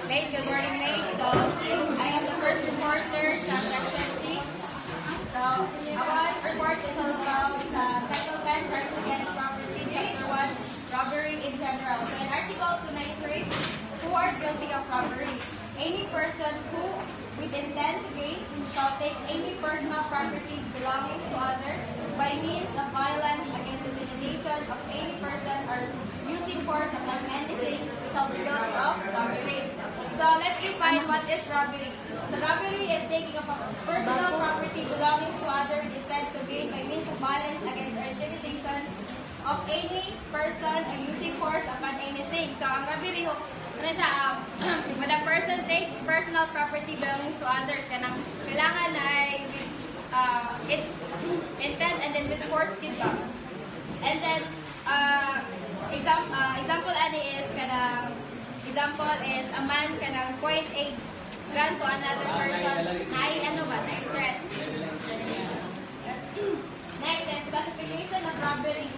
Mates, good morning, mates. So, I am the first reporter, Sandra Chensi. So, our report is all about Title 10, Crimes Against Property, Chapter 1, Robbery in General. So, in Article 293, who are guilty of robbery? Any person who, with intent to gain, shall take any personal property belonging to other by means of violence against the intimidation of any person or using force upon anything shall be guilty of robbery. So let's define what is robbery. So robbery is taking of a personal property belonging to other with intent to gain by means of violence against or intimidation of any person and using force upon anything. So ang robbery ano siya, when a person takes personal property belonging to others, kanang kailangan na ay its intent and then with force kita. And then example ani is kanang example is a man kanang point a gun to another person na ay ano ba na threat. Next is classification of robbery.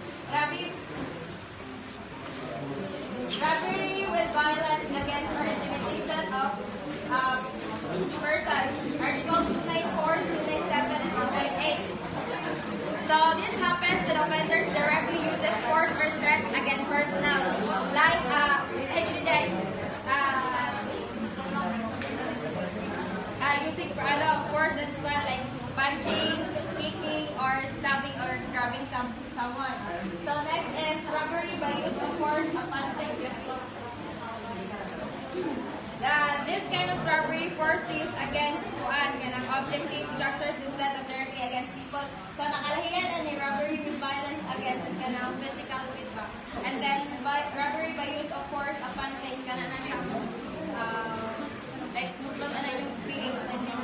Robbery with violence against or intimidation of person. Articles 294, 297, and 298. So this happens when offenders directly uses force or threats against personnel, like using force and like punching, kicking, or stabbing or grabbing someone. So next is robbery by use of force upon things. This kind of robbery forced to use against kanang objective structures instead of directly against people. So nakalahiyan ni robbery with violence against is kanang physical with ba. And then robbery by use of force upon things kanang like muslot na yung PH and yung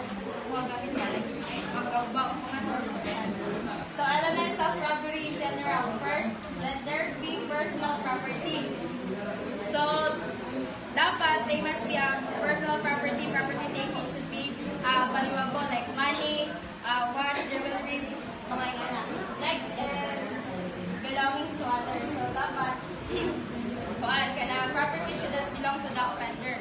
mga gamit ba like mga gawbaw, mga torso. So elements of robbery in general. First, let there be personal property. So dapat they must be a personal property. Property taking should be valuable like money, watch, jewelry, mga nga. Next is belongings to others. So dapat property should not belong to the offender.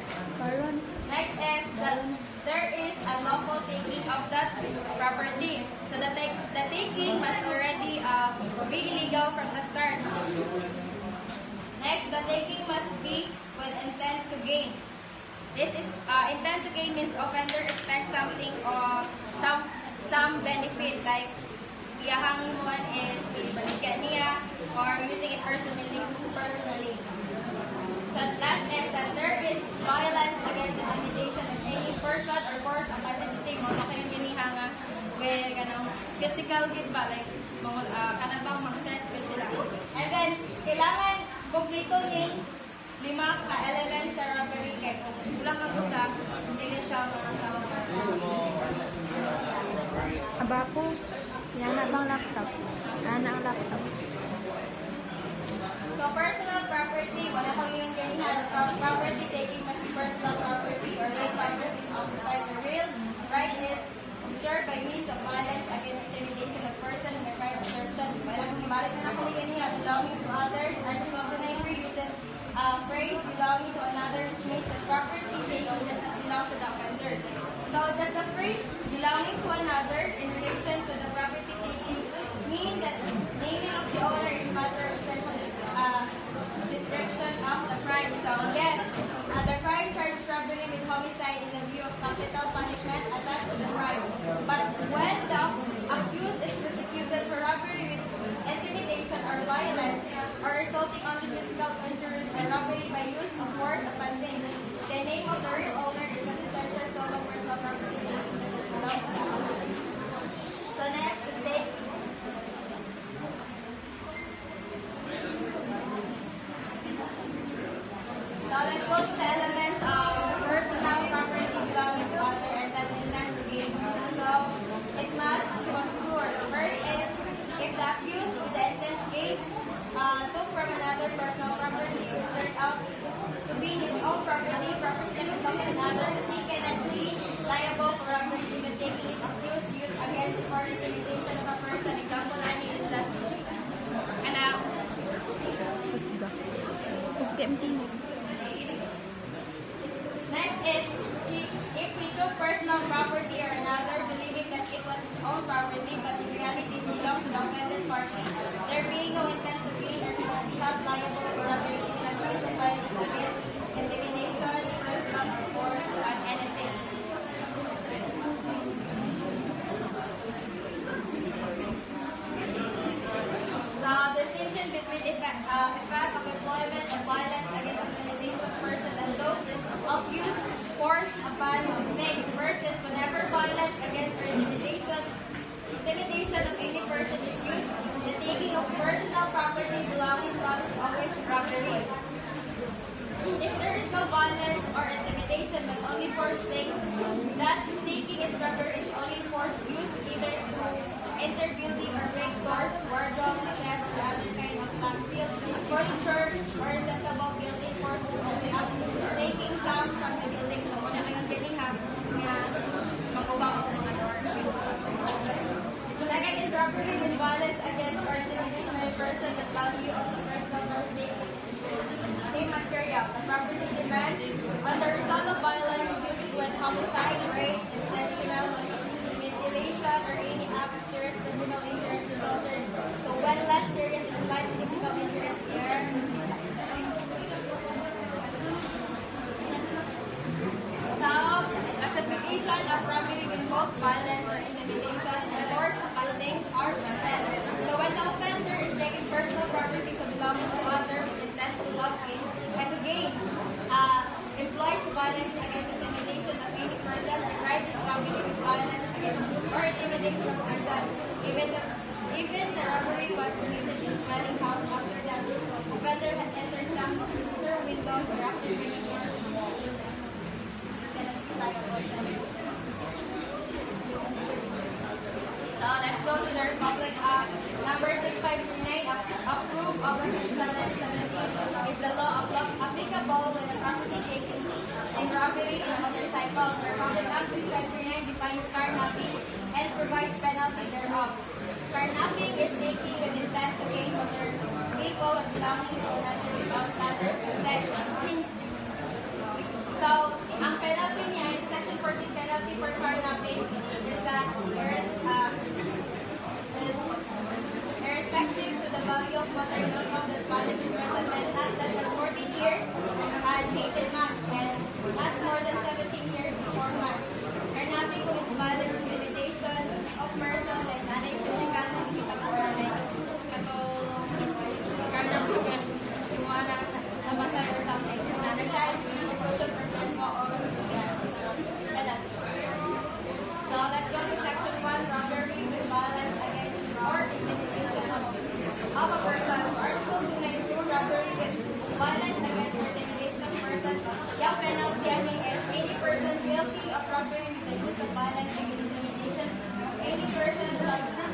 Next is that there is a lawful taking of that property. So the taking must already be illegal from the start. Next, the taking must be with intent to gain. This is intent to gain means offender expects something or some benefit like iyahang one is ibaligyan niya or using it personally. So last is that there is violence against the intimidation of any person or force upon anything. Mo na kayong ginihanga with kanang physical gid ba like kanabang mag-threat sila. And then kailangan kompleto ni 5 ka elements sa robbery kay kung kulang ang usa dili siya matawag ka. Aba po, yan na bang laptop? Ana ang laptop. So personal property, wala pang yung ganyan. Property taking must be personal property or real property is occupied. The real right is observed by means of violence against intimidation of person and the right of assertion. Wala pang ibalik na ako ganyan. Belonging to others. Article 293 uses phrase belonging to another, which means that property taking does not belong to the offender. So does the phrase belonging to another in relation to the property taking mean that naming of the owner is matter of certain description of the crime? So yes, the crime charges robbery with homicide in the view of capital punishment attached to the crime. But when the accused is prosecuted for robbery with intimidation or violence or resulting only physical injuries or robbery by use of force upon things, the name of the real owner is quintessential solo personal property taking that is belong to the owner. So next is take. So let's go to the elements of personal property belonging to other and that intent to gain. So it must concur. First is if the accused with the intent to gain took from another personal property which turned out to be his own property that belongs to another, he cannot be liable for robbery even taking it accused used against for intimidation of a person. Example is that Husga MT. next party. There being no intent to gain or to be held liable for robbery in an abuse of violence against intimidation, personal force, and anything. The distinction between effect of employment of violence against an individual person and those of use, force upon things versus whenever violence against or intimidation of any person is used, the taking of personal property belonging to others is always robbery. If there is no violence or intimidation but only force things, that taking is robbery is only force used either to enter building or break doors, wardrobe, chests, or other kind of lock seal, furniture, or acceptable building force to open up, taking some from the building. So muna kayong galing ha, nga magubaw ang mga doors. Second is robbery with violence against or intimidation of a person that value of the personal property. Material. The property demands as a result of violence used when homicide, rape, intentional mutilation, or any act of serious physical interest resulted. So when less serious and light physical interest here. So, classification of robbery with both violence or intimidation and force upon things are present. So when the offender is taking personal property to belong to other with intent to love him and to gain, employs violence against intimidation of any person, the crime is robbery with violence against or intimidation of person. Even the robbery was committed in dwelling house after that offender had entered some through windows or after breaking doors and walls. Cannot be liable. So let's go to the Republic Act. Number 6539, approved August 2017, is the law applicable when the property taken in robbery in a motorcycle. The Republic Act 6539 defines carnapping and provides penalty thereof. Carnapping is taking with intent to gain motor vehicle belonging to another without latter's consent. So, ang penalty niya, in Section 14 penalty for carnapping is that irrespective to the value of motor vehicle, the Spanish imprisonment not less than 14 years and 18 months and not more than 17 years and 4 months. Carnapping with violence, intimidation of person like nanay physical na kita po like katong carnapping yung mga namatay or something is na siya social person mo or so let's go to section 1, robbery with violence against or intimidation of a person. Article 292, robbery with violence against or intimidation of a person. Yung penalty is any person guilty of robbery with the use of violence and intimidation of any person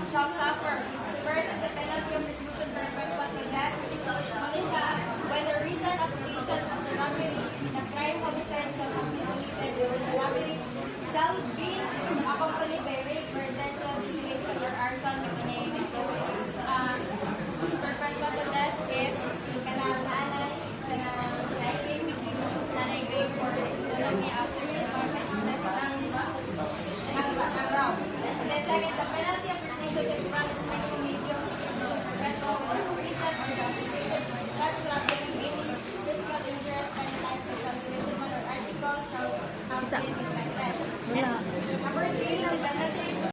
shall suffer first as the penalty of reclusion perpetual to death. Only siya when the reason of commission of the robbery, the crime homicide shall have been committed. The robbery shall be accompanied by rape or intentional mutilation or arson with the name perpetual to death if kanang nanay rape or sunod niya after she ang round. And then second, the penalty of reclusion is run as minimum medium to perpetual with the reason or the accusation such robbery in any physical interest penalized by subdivision 1 or article shall have been infected.